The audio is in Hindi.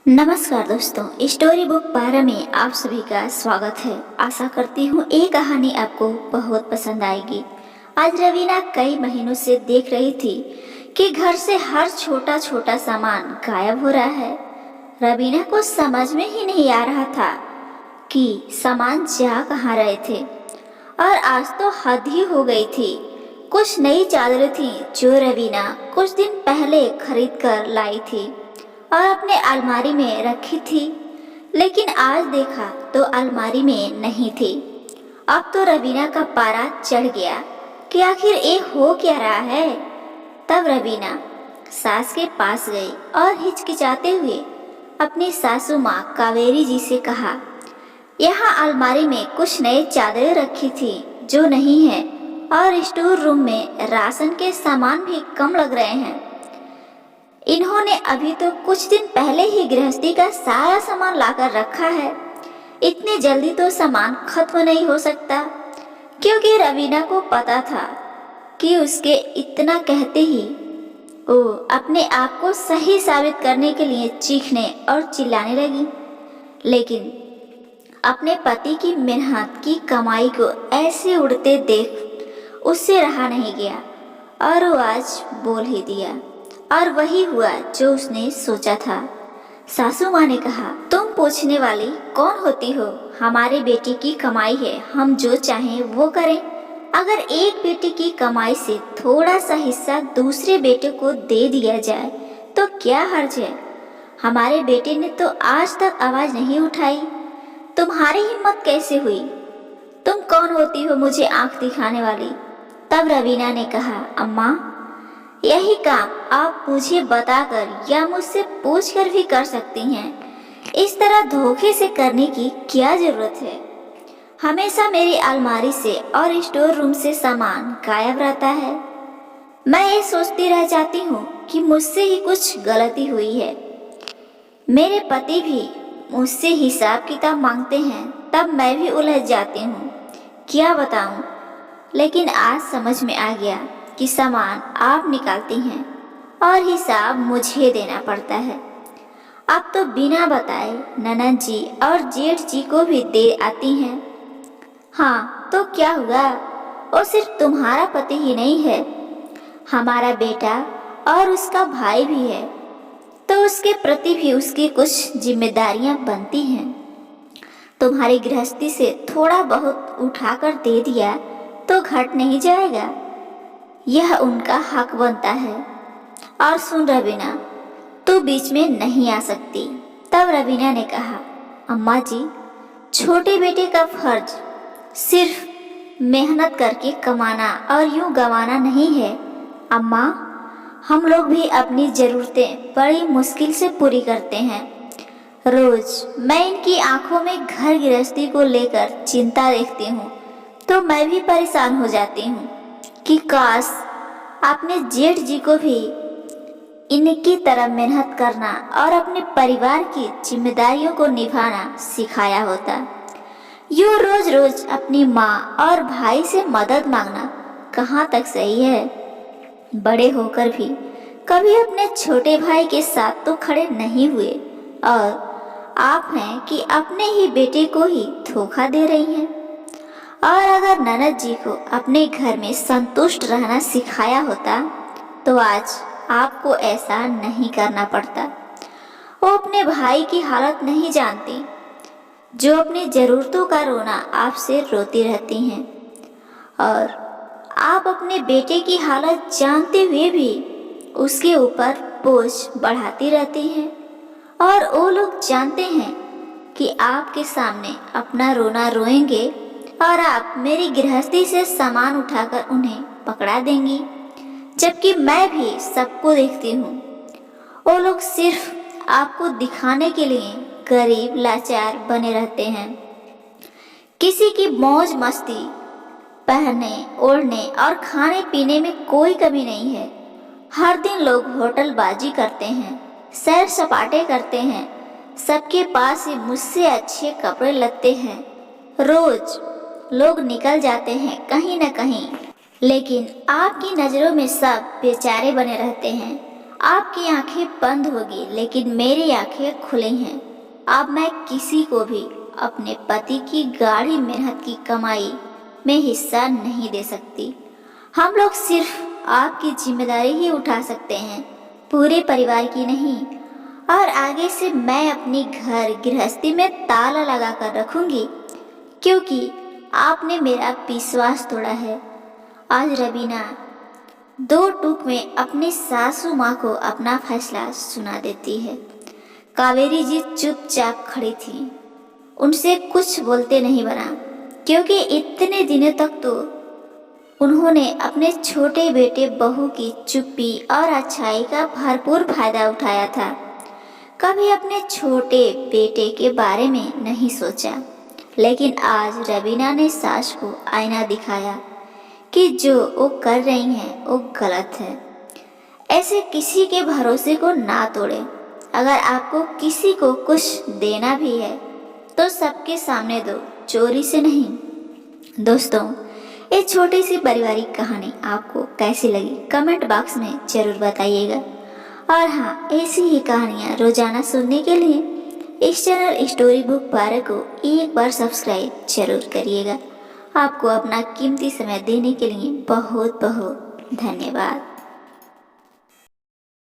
नमस्कार दोस्तों, स्टोरी बुक 12 में आप सभी का स्वागत है। आशा करती हूँ ये कहानी आपको बहुत पसंद आएगी। आज रवीना कई महीनों से देख रही थी कि घर से हर छोटा छोटा सामान गायब हो रहा है। रवीना को समझ में ही नहीं आ रहा था कि सामान जा कहाँ रहे थे। और आज तो हद ही हो गई थी। कुछ नई चादरें थी जो रवीना कुछ दिन पहले खरीद कर लाई थी और अपने अलमारी में रखी थी, लेकिन आज देखा तो अलमारी में नहीं थी। अब तो रवीना का पारा चढ़ गया कि आखिर ये हो क्या रहा है। तब रवीना सास के पास गई और हिचकिचाते हुए अपनी सासू माँ कावेरी जी से कहा, यहाँ अलमारी में कुछ नए चादरें रखी थी जो नहीं है और स्टोर रूम में राशन के सामान भी कम लग रहे हैं। इन्होंने अभी तो कुछ दिन पहले ही गृहस्थी का सारा सामान लाकर रखा है। इतनी जल्दी तो सामान खत्म नहीं हो सकता, क्योंकि रवीना को पता था कि उसके इतना कहते ही वो अपने आप को सही साबित करने के लिए चीखने और चिल्लाने लगी। लेकिन अपने पति की मेहनत की कमाई को ऐसे उड़ते देख उससे रहा नहीं गया और वो आज बोल ही दिया। और वही हुआ जो उसने सोचा था। सासू माँ ने कहा, तुम पूछने वाली कौन होती हो? हमारे बेटी की कमाई है, हम जो चाहें वो करें। अगर एक बेटे की कमाई से थोड़ा सा हिस्सा दूसरे बेटे को दे दिया जाए तो क्या हर्ज है? हमारे बेटे ने तो आज तक आवाज नहीं उठाई। तुम्हारी हिम्मत कैसे हुई? तुम कौन होती हो मुझे आंख दिखाने वाली? तब रवीना ने कहा, अम्मा, यही काम आप मुझे बताकर या मुझसे पूछकर भी कर सकती हैं। इस तरह धोखे से करने की क्या जरूरत है? हमेशा मेरी अलमारी से और स्टोर रूम से सामान गायब रहता है। मैं ये सोचती रह जाती हूँ कि मुझसे ही कुछ गलती हुई है। मेरे पति भी मुझसे हिसाब किताब मांगते हैं, तब मैं भी उलझ जाती हूँ। क्या बताऊँ? लेकिन आज समझ में आ गया कि सामान आप निकालती हैं और हिसाब मुझे देना पड़ता है। अब तो बिना बताए ननद जी और जेठ जी को भी दे आती हैं। हाँ, तो क्या हुआ? वो सिर्फ तुम्हारा पति ही नहीं है, हमारा बेटा और उसका भाई भी है, तो उसके प्रति भी उसकी कुछ जिम्मेदारियां बनती हैं। तुम्हारी गृहस्थी से थोड़ा बहुत उठाकर दे दिया तो घट नहीं जाएगा, यह उनका हक बनता है। और सुन रवीना, तू बीच में नहीं आ सकती। तब रवीना ने कहा, अम्मा जी, छोटे बेटे का फर्ज सिर्फ मेहनत करके कमाना और यूं गंवाना नहीं है। अम्मा, हम लोग भी अपनी ज़रूरतें बड़ी मुश्किल से पूरी करते हैं। रोज मैं इनकी आंखों में घर गृहस्थी को लेकर चिंता देखती हूँ तो मैं भी परेशान हो जाती हूँ कि काश आपने जेठ जी को भी इनकी तरह मेहनत करना और अपने परिवार की जिम्मेदारियों को निभाना सिखाया होता। यूँ रोज रोज अपनी माँ और भाई से मदद मांगना कहाँ तक सही है? बड़े होकर भी कभी अपने छोटे भाई के साथ तो खड़े नहीं हुए और आप हैं कि अपने ही बेटे को ही धोखा दे रही हैं। और अगर ननद जी को अपने घर में संतुष्ट रहना सिखाया होता तो आज आपको ऐसा नहीं करना पड़ता। वो अपने भाई की हालत नहीं जानती जो अपनी ज़रूरतों का रोना आपसे रोती रहती हैं, और आप अपने बेटे की हालत जानते हुए भी उसके ऊपर बोझ बढ़ाती रहती हैं। और वो लोग जानते हैं कि आपके सामने अपना रोना रोएंगे और आप मेरी गृहस्थी से सामान उठाकर उन्हें पकड़ा देंगी, जबकि मैं भी सबको देखती हूँ। वो लोग सिर्फ आपको दिखाने के लिए गरीब लाचार बने रहते हैं। किसी की मौज मस्ती, पहनने ओढ़ने और खाने पीने में कोई कमी नहीं है। हर दिन लोग होटलबाजी करते हैं, सैर सपाटे करते हैं, सबके पास ही मुझसे अच्छे कपड़े लगते हैं। रोज लोग निकल जाते हैं कहीं न कहीं, लेकिन आपकी नज़रों में सब बेचारे बने रहते हैं। आपकी आंखें बंद होगी लेकिन मेरी आंखें खुली हैं। अब मैं किसी को भी अपने पति की गाढ़ी मेहनत की कमाई में हिस्सा नहीं दे सकती। हम लोग सिर्फ आपकी जिम्मेदारी ही उठा सकते हैं, पूरे परिवार की नहीं। और आगे से मैं अपनी घर गृहस्थी में ताला लगा कर रखूंगी, क्योंकि आपने मेरा विश्वास तोड़ा है। आज रवीना दो टूक में अपनी सासू माँ को अपना फैसला सुना देती है। कावेरी जी चुपचाप खड़ी थी, उनसे कुछ बोलते नहीं बना, क्योंकि इतने दिनों तक तो उन्होंने अपने छोटे बेटे बहू की चुप्पी और अच्छाई का भरपूर फायदा उठाया था। कभी अपने छोटे बेटे के बारे में नहीं सोचा, लेकिन आज रवीना ने सास को आईना दिखाया कि जो वो कर रही हैं वो गलत है। ऐसे किसी के भरोसे को ना तोड़े। अगर आपको किसी को कुछ देना भी है तो सबके सामने दो, चोरी से नहीं। दोस्तों, ये छोटी सी पारिवारिक कहानी आपको कैसी लगी कमेंट बॉक्स में जरूर बताइएगा। और हाँ, ऐसी ही कहानियाँ रोजाना सुनने के लिए इस चैनल स्टोरी बुक 12 को एक बार सब्सक्राइब जरूर करिएगा। आपको अपना कीमती समय देने के लिए बहुत बहुत धन्यवाद।